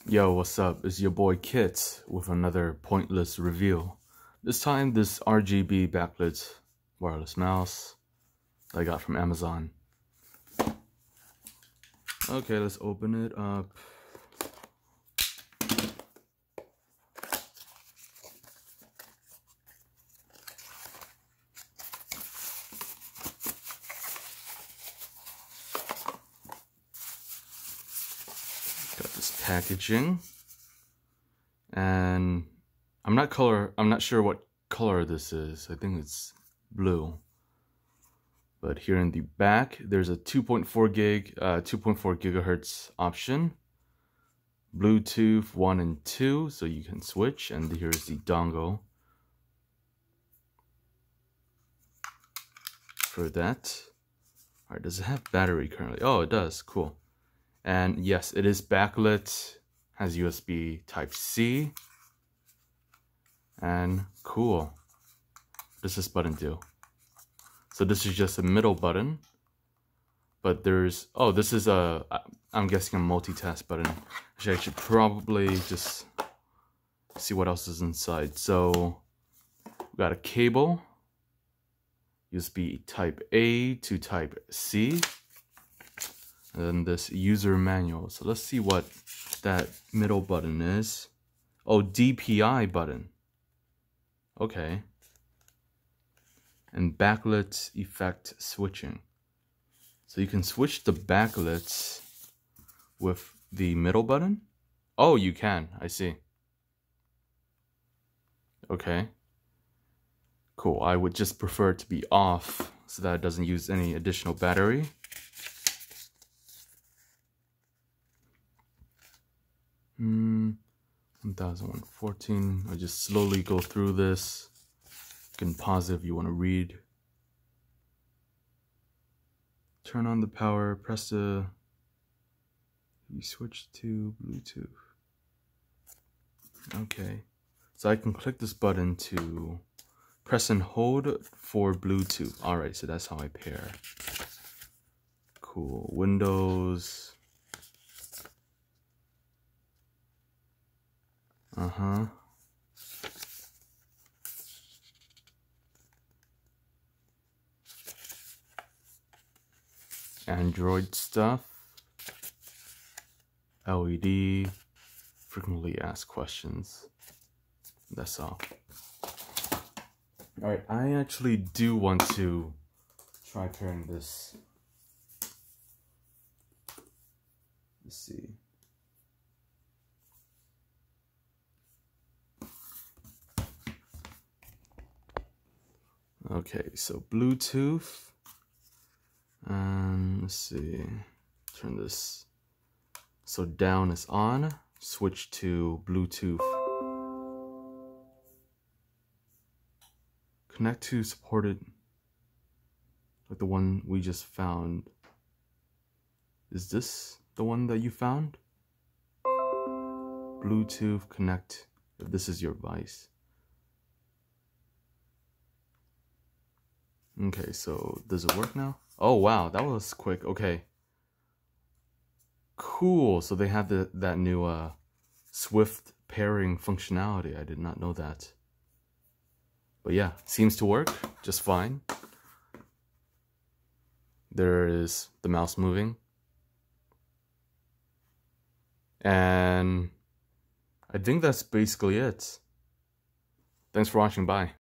Yo, what's up? It's your boy Kit with another pointless review. This time, this RGB backlit wireless mouse that I got from Amazon. Okay, let's open it up. Got this packaging. And I'm not sure what color this is. I think it's blue. But here in the back, there's a 2.4 gigahertz option. Bluetooth 1 and 2, so you can switch. And here's the dongle for that. Alright, does it have battery currently? Oh, it does. Cool. And yes, it is backlit. Has USB Type-C. And cool. What does this button do? So this is just a middle button. But there's, oh, this is I'm guessing a multitask button. Actually, I should probably just see what else is inside. So we got a cable. USB Type-A to Type-C. And then this user manual. So let's see what that middle button is. Oh, DPI button. Okay. And backlit effect switching. So you can switch the backlights with the middle button? Oh, you can. I see. Okay. Cool. I would just prefer it to be off so that it doesn't use any additional battery. Hmm. 1114. I'll just slowly go through this. You can pause it if you want to read. Turn on the power, press the... You switch to Bluetooth. Okay. So I can click this button to press and hold for Bluetooth. Alright, so that's how I pair. Cool. Windows. Android stuff. LED. Frequently asked questions. That's all. Alright, I actually do want to try pairing this. Let's see. Okay, so Bluetooth. Let's see. Turn this. So down is on. Switch to Bluetooth. Connect to supported. Like the one we just found. Is this the one that you found? Bluetooth connect. If this is your device. Okay, so does it work now? Oh wow, that was quick. Okay. Cool. So they have that new Swift pairing functionality. I did not know that. But yeah, seems to work just fine. There is the mouse moving. And I think that's basically it. Thanks for watching. Bye.